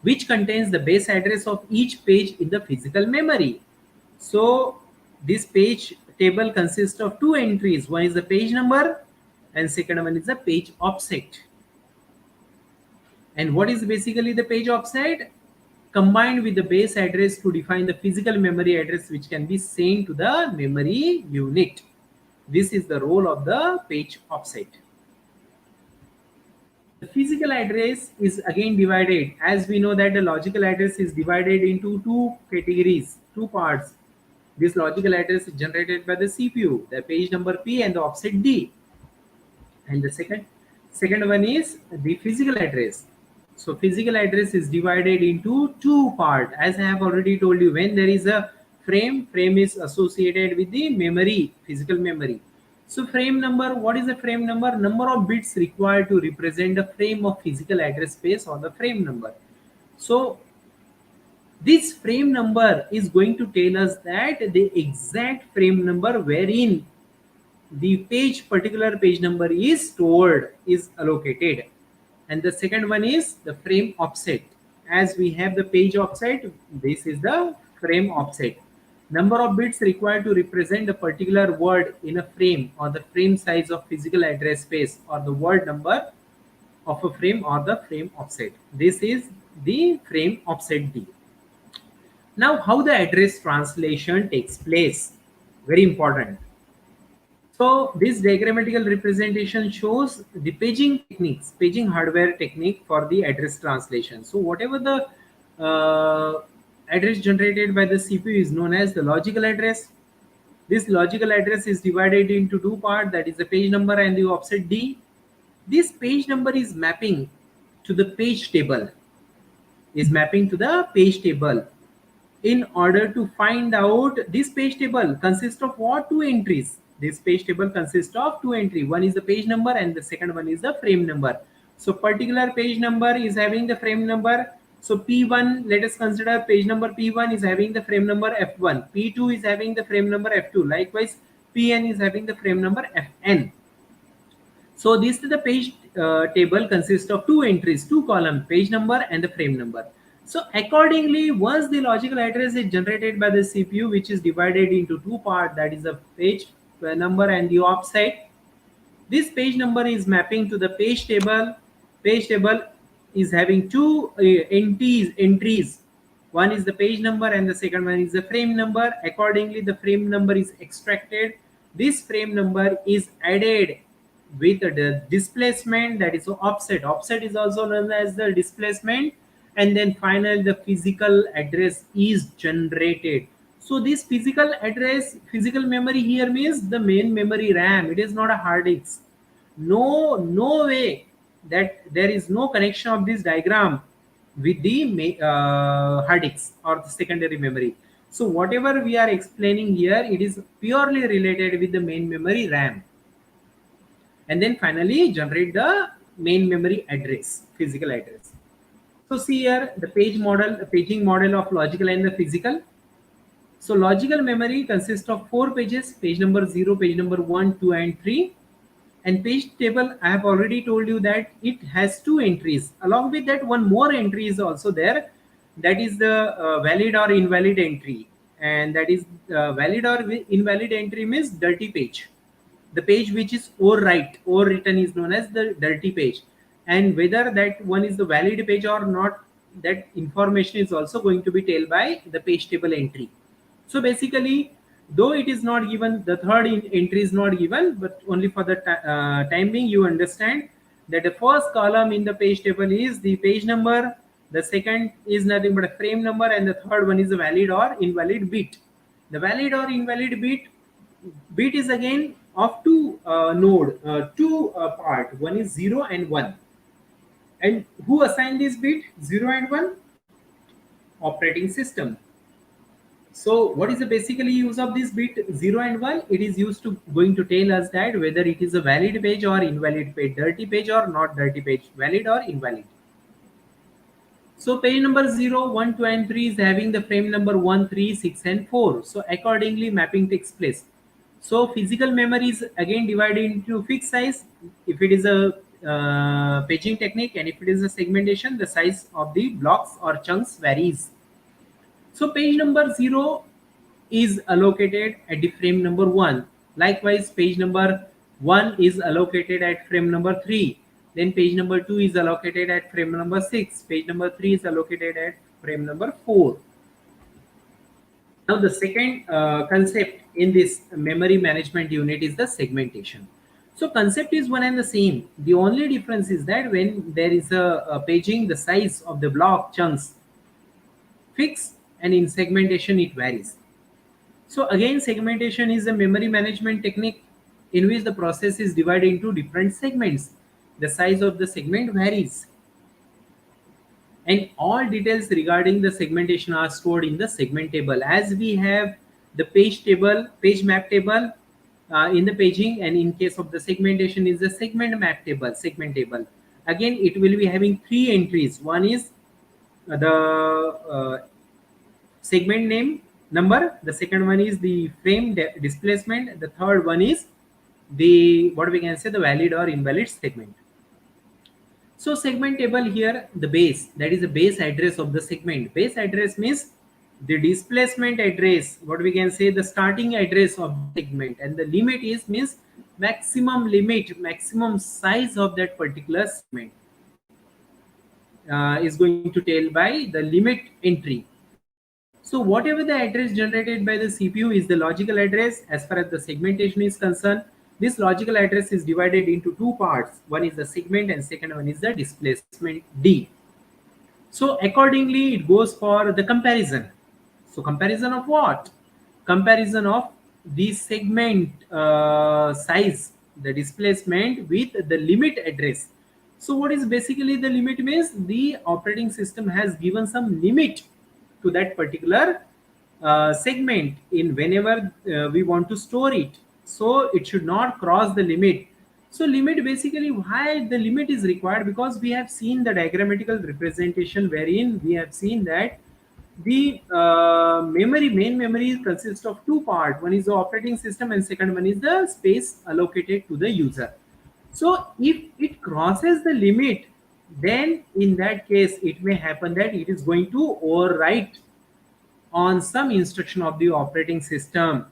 which contains the base address of each page in the physical memory. So this page table consists of two entries. One is the page number and second one is the page offset. And what is basically the page offset? Combined with the base address to define the physical memory address which can be sent to the memory unit. This is the role of the page offset. The physical address is again divided, as we know that the logical address is divided into two categories, two parts. This logical address is generated by the CPU, the page number P and the offset D. And the second one is the physical address. So physical address is divided into two parts. As I have already told you, when there is a frame is associated with the memory, physical memory. So frame number, what is the frame number? Number of bits required to represent the frame of physical address space or the frame number. So this frame number is going to tell us that the exact frame number wherein the particular page number is stored is allocated. And the second one is the frame offset. As we have the page offset, this is the frame offset. Number of bits required to represent a particular word in a frame, or the frame size of physical address space, or the word number of a frame, or the frame offset. This is the frame offset D. Now how the address translation takes place, very important. So this diagrammatical representation shows the paging techniques, paging hardware technique for the address translation. So whatever the address generated by the CPU is known as the logical address. This logical address is divided into two parts, that is the page number and the offset D. This page number is mapping to the page table, in order to find out. This page table consists of what? Two entries. This page table consists of two entries. One is the page number and the second one is the frame number. So particular page number is having the frame number. So P1, let us consider page number P1 is having the frame number F1. P2 is having the frame number F2. Likewise, Pn is having the frame number Fn. So this is the page table consists of two entries, two columns, page number and the frame number. So accordingly, once the logical address is generated by the CPU, which is divided into two parts, that is the page number and the offset. This page number is mapping to the page table. Page table is having two entries. One is the page number and the second one is the frame number. Accordingly, the frame number is extracted. This frame number is added with the displacement, that is offset. Offset is also known as the displacement. And then finally the physical address is generated. So this physical address, physical memory here means the main memory RAM. It is not a hard disk. No way that there is no connection of this diagram with the hard disk or the secondary memory. So whatever we are explaining here, it is purely related with the main memory RAM. And then finally generate the main memory address, physical address. So see here the paging model of logical and the physical. So logical memory consists of four pages: page number 0, page number 1, 2, and 3. And page table, I have already told you that it has two entries. Along with that, one more entry is also there. That is the valid or invalid entry. And that is valid or invalid entry means dirty page. The page which is overwritten is known as the dirty page. And whether that one is the valid page or not, that information is also going to be told by the page table entry. So basically, though it is not given, the third entry is not given, but only for the time being, you understand that the first column in the page table is the page number, the second is nothing but a frame number, and the third one is a valid or invalid bit. The valid or invalid bit is again of two part. One is 0 and 1. And who assigned this bit 0 and 1? Operating system. So what is the basically use of this bit 0 and 1? It is used to going to tell us that whether it is a valid page or invalid page, dirty page or not dirty page, valid or invalid. So page number 0, 1, 2, and 3 is having the frame number 1, 3, 6, and 4. So accordingly mapping takes place. So physical memory is again divided into fixed size. If it is a paging technique, and if it is a segmentation, the size of the blocks or chunks varies. So page number 0 is allocated at the frame number 1. Likewise, page number 1 is allocated at frame number 3. Then page number 2 is allocated at frame number 6. Page number 3 is allocated at frame number 4. Now the second concept in this memory management unit is the segmentation. So concept is one and the same. The only difference is that when there is a paging, the size of the block chunks fixed, and in segmentation it varies. So again, segmentation is a memory management technique in which the process is divided into different segments. The size of the segment varies, and all details regarding the segmentation are stored in the segment table. As we have the page map table in the paging, and in case of the segmentation is the segment table. Again, it will be having three entries. One is the segment name number, the second one is the frame displacement, the third one is the what we can say the valid or invalid segment. So segment table here, the base, that is the base address of the segment. Base address means the displacement address, what we can say the starting address of the segment, and the limit is means maximum size of that particular segment is going to tell by the limit entry. So whatever the address generated by the CPU is the logical address. As far as the segmentation is concerned, this logical address is divided into two parts. One is the segment and second one is the displacement D. So accordingly, it goes for the comparison. So comparison of what? Comparison of the segment size, the displacement with the limit address. So what is basically the limit means the operating system has given some limit to that particular segment in whenever we want to store it. So it should not cross the limit. So limit, basically why the limit is required, because we have seen the diagrammatical representation wherein we have seen that the main memory consists of two parts. One is the operating system and second one is the space allocated to the user. So if it crosses the limit, then in that case it may happen that it is going to overwrite on some instruction of the operating system.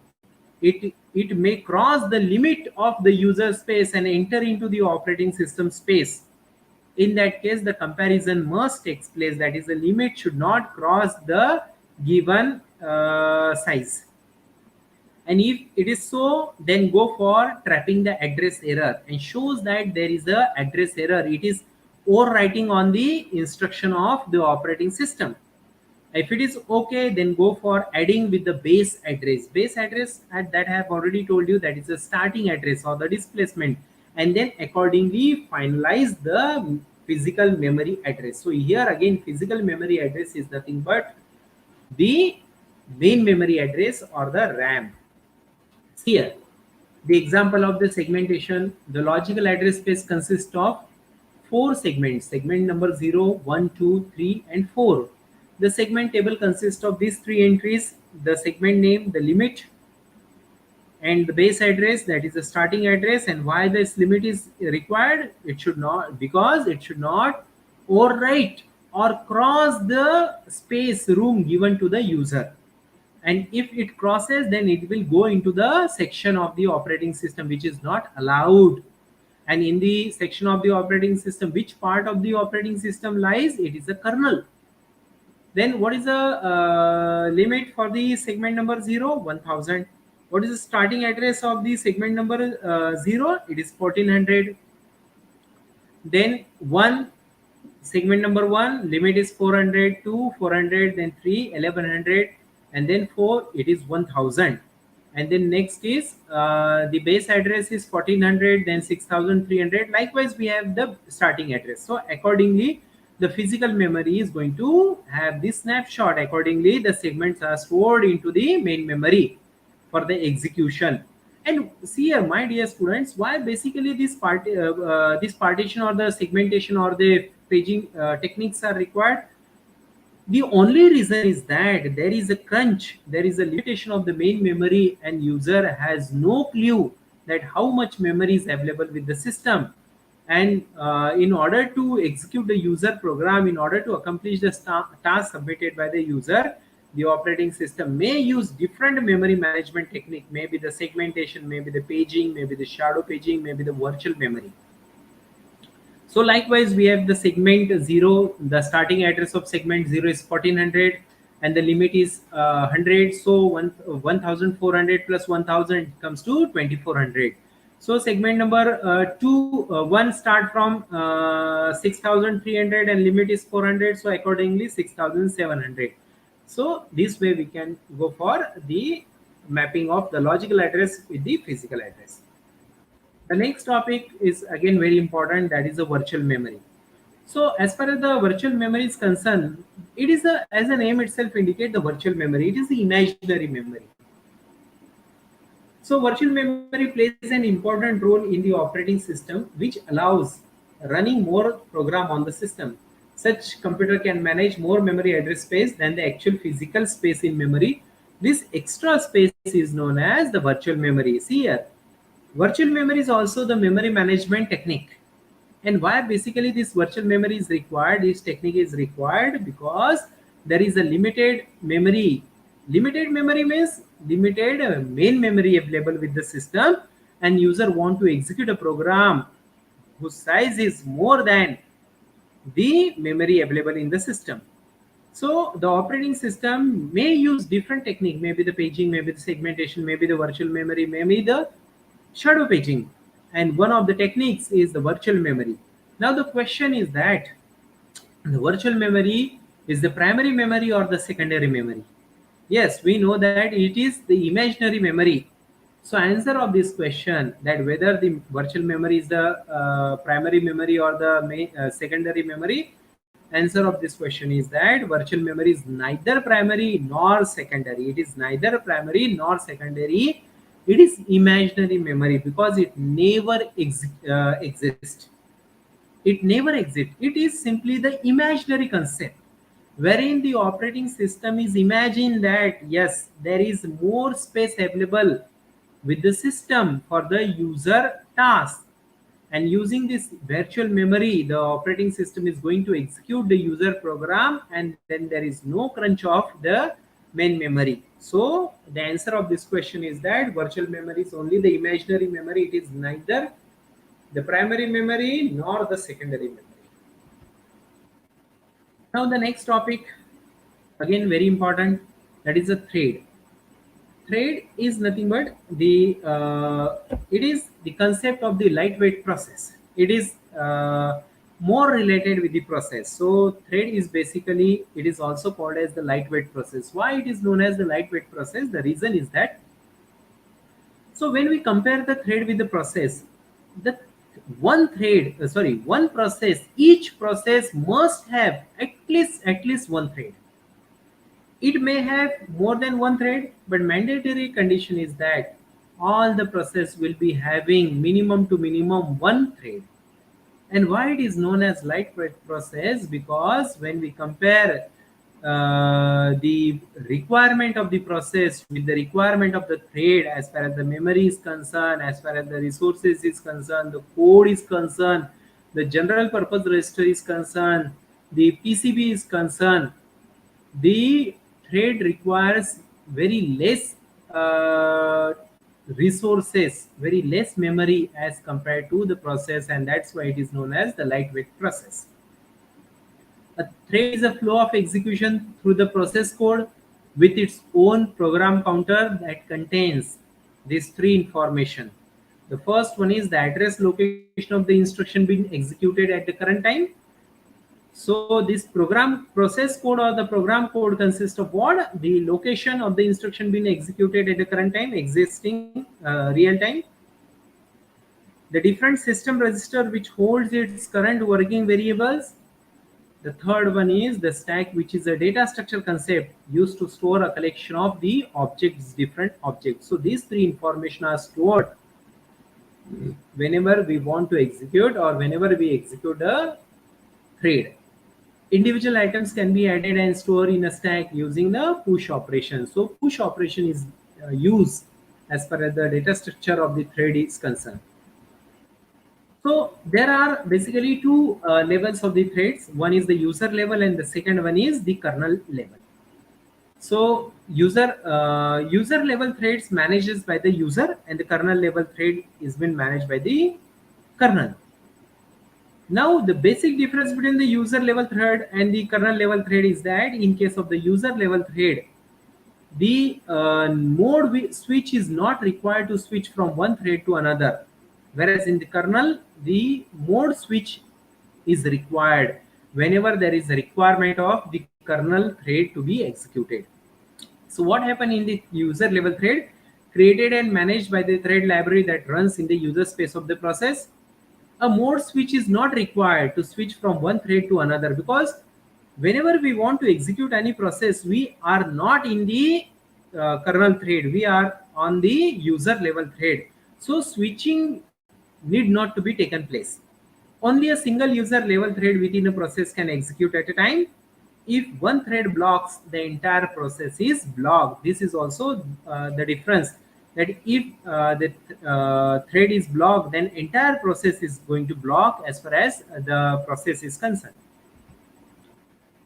It may cross the limit of the user space and enter into the operating system space. In that case, the comparison must take place, that is the limit should not cross the given size. And if it is so, then go for trapping the address error and shows that there is a address error. It is overwriting on the instruction of the operating system. If it is okay, then go for adding with the base address. Base address that I have already told you, that is the starting address or the displacement, and then accordingly finalize the physical memory address. So here again, physical memory address is nothing but the main memory address or the RAM. Here, the example of the segmentation, the logical address space consists of four segments: segment number 0, 1, 2, 3, and 4. The segment table consists of these three entries: the segment name, the limit, and the base address, that is the starting address. And why this limit is required? It should not, because it should not overwrite or cross the space room given to the user. And if it crosses, then it will go into the section of the operating system which is not allowed. And in the section of the operating system, which part of the operating system lies? It is the kernel. Then what is the limit for the segment number 0? 1000. What is the starting address of the segment number 0? It is 1400. Then 1, segment number 1, limit is 400, 2 400, then 3 1100, and then 4 it is 1000. And then next is the base address is 1400, then 6300. Likewise, we have the starting address. So accordingly, the physical memory is going to have this snapshot. Accordingly, the segments are stored into the main memory for the execution. And see here, my dear students, why basically this partition or the segmentation or the paging techniques are required? The only reason is that there is a crunch, there is a limitation of the main memory, and user has no clue that how much memory is available with the system. And in order to execute the user program, in order to accomplish the task submitted by the user, the operating system may use different memory management technique, maybe the segmentation, maybe the paging, maybe the shadow paging, maybe the virtual memory. So likewise, we have the segment 0. The starting address of segment 0 is 1400, and the limit is 100. So 1400 plus 1000 comes to 2400. So segment number 1 start from 6300 and limit is 400. So accordingly 6700. So this way we can go for the mapping of the logical address with the physical address. The next topic is again very important, that is a virtual memory. So as far as the virtual memory is concerned, it is as the name itself indicate, the virtual memory, it is the imaginary memory. So virtual memory plays an important role in the operating system, which allows running more program on the system. Such computer can manage more memory address space than the actual physical space in memory. This extra space is known as the virtual memory. See here, virtual memory is also the memory management technique. And why basically this virtual memory is required, this technique is required, because there is a limited memory. Limited memory means limited main memory available with the system, and user want to execute a program whose size is more than the memory available in the system. So the operating system may use different technique, maybe the paging, maybe the segmentation, maybe the virtual memory, maybe the shadow paging, and one of the techniques is the virtual memory. Now the question is that the virtual memory is the primary memory or the secondary memory? Yes, we know that it is the imaginary memory. So answer of this question, that whether the virtual memory is the primary memory or the secondary memory, answer of this question is that virtual memory is neither primary nor secondary. It is neither primary nor secondary. It is imaginary memory because it never exists. It never exists. It is simply the imaginary concept wherein the operating system is imagined that yes, there is more space available with the system for the user task. And using this virtual memory, the operating system is going to execute the user program, and then there is no crunch of the main memory. So the answer of this question is that virtual memory is only the imaginary memory. It is neither the primary memory nor the secondary memory. Now the next topic, again very important, that is a thread. Thread is nothing but the it is the concept of the lightweight process. It is more related with the process. So thread is basically, it is also called as the lightweight process. Why it is known as the lightweight process? The reason is that, so when we compare the thread with the process, the one process, each process must have at least one thread. It may have more than one thread, but mandatory condition is that all the process will be having minimum to minimum one thread. And why it is known as lightweight process? Because when we compare the requirement of the process with the requirement of the thread, as far as the memory is concerned, as far as the resources is concerned, the code is concerned, the general purpose register is concerned, the PCB is concerned, the thread requires very less resources, very less memory as compared to the process, and that's why it is known as the lightweight process. A thread is a flow of execution through the process code with its own program counter that contains these three information. The first one is the address location of the instruction being executed at the current time. So this program process code or the program code consists of what? The location of the instruction being executed at the current time, existing real time. The different system register which holds its current working variables. The third one is the stack, which is a data structure concept used to store a collection of the objects, different objects. So these three information are stored whenever we want to execute or whenever we execute a thread. Individual items can be added and stored in a stack using the push operation. So push operation is used as far as the data structure of the thread is concerned. So there are basically two levels of the threads. One is the user level and the second one is the kernel level. So user level threads manages by the user, and the kernel level thread is been managed by the kernel. Now the basic difference between the user level thread and the kernel level thread is that in case of the user level thread, the switch is not required to switch from one thread to another, whereas in the kernel the mode switch is required whenever there is a requirement of the kernel thread to be executed. So what happened in the user level thread? Created and managed by the thread library that runs in the user space of the process. A mode switch is not required to switch from one thread to another, because whenever we want to execute any process, we are not in the kernel thread, we are on the user level thread. So switching need not to be taken place. Only a single user level thread within a process can execute at a time. If one thread blocks, the entire process is blocked. This is also the difference, that if the thread is blocked, then entire process is going to block as far as the process is concerned.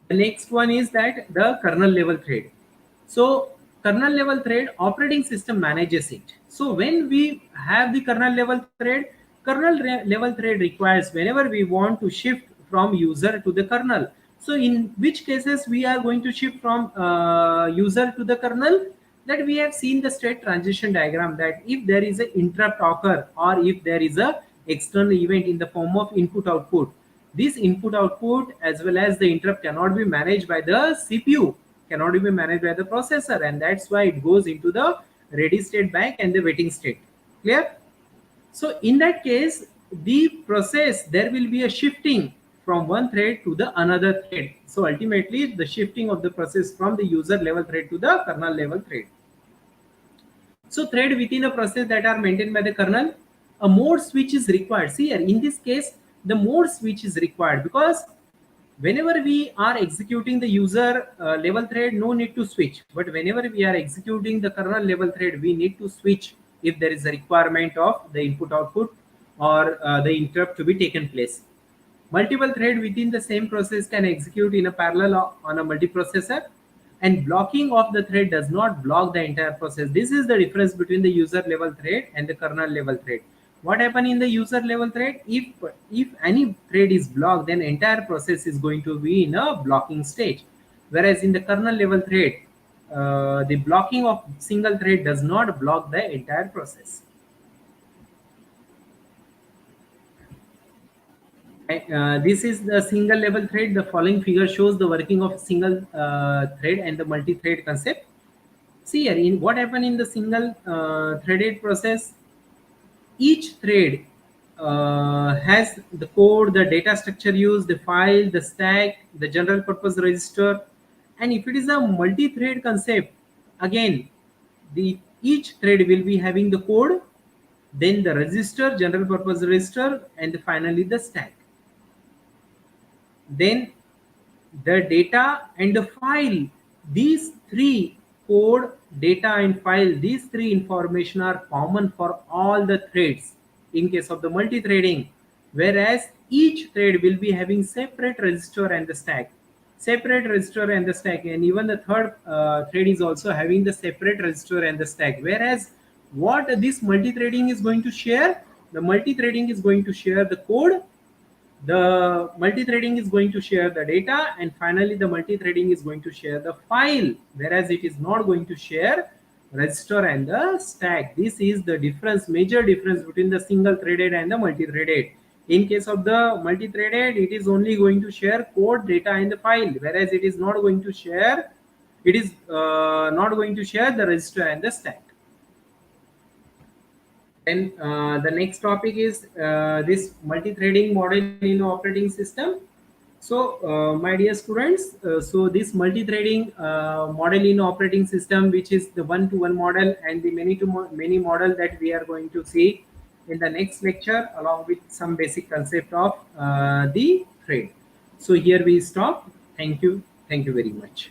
The next one is that the kernel level thread. So kernel level thread, operating system manages it. So when we have the kernel level thread, level thread requires whenever we want to shift from user to the kernel. So in which cases we are going to shift from user to the kernel, that we have seen the state transition diagram, that if there is an interrupt occur or if there is a external event in the form of input output, this input output as well as the interrupt cannot be managed by the CPU, cannot be managed by the processor, and that's why it goes into the ready state bank and the waiting state. Clear? So in that case, the process, there will be a shifting from one thread to the another thread. So ultimately the shifting of the process from the user level thread to the kernel level thread. So thread within a process that are maintained by the kernel, a mode switch is required. See here, in this case, the mode switch is required because whenever we are executing the user level thread, no need to switch. But whenever we are executing the kernel level thread, we need to switch if there is a requirement of the input output or the interrupt to be taken place. Multiple thread within the same process can execute in a parallel on a multiprocessor, and blocking of the thread does not block the entire process. This is the difference between the user level thread and the kernel level thread. What happen in the user level thread? If any thread is blocked, then entire process is going to be in a blocking stage. Whereas in the kernel level thread, the blocking of single thread does not block the entire process. This is the single level thread. The following figure shows the working of single thread and the multi-thread concept. See here, in what happened in the single threaded process, each thread has the code, the data structure used, the file, the stack, the general purpose register. And if it is a multi-thread concept, again, the each thread will be having the code, then the register, general purpose register, and finally the stack. Then the data and the file. These three, code, data and file, these three information are common for all the threads in case of the multi-threading, whereas each thread will be having separate register and the stack, separate register and the stack, and even the third thread is also having the separate register and the stack. Whereas what this multi-threading is going to share, the multi-threading is going to share the code, the multi-threading is going to share the data, and finally the multi-threading is going to share the file, whereas it is not going to share register and the stack. This is the difference, major difference between the single threaded and the multi-threaded. In case of the multi-threaded, it is only going to share code, data and the file, whereas it is not going to share, it is not going to share the register and the stack. Then the next topic is this multi-threading model in operating system. So my dear students, so this multi-threading model in operating system, which is the one-to-one model and the many model that we are going to see in the next lecture, along with some basic concept of the thread. So here we stop. Thank you very much.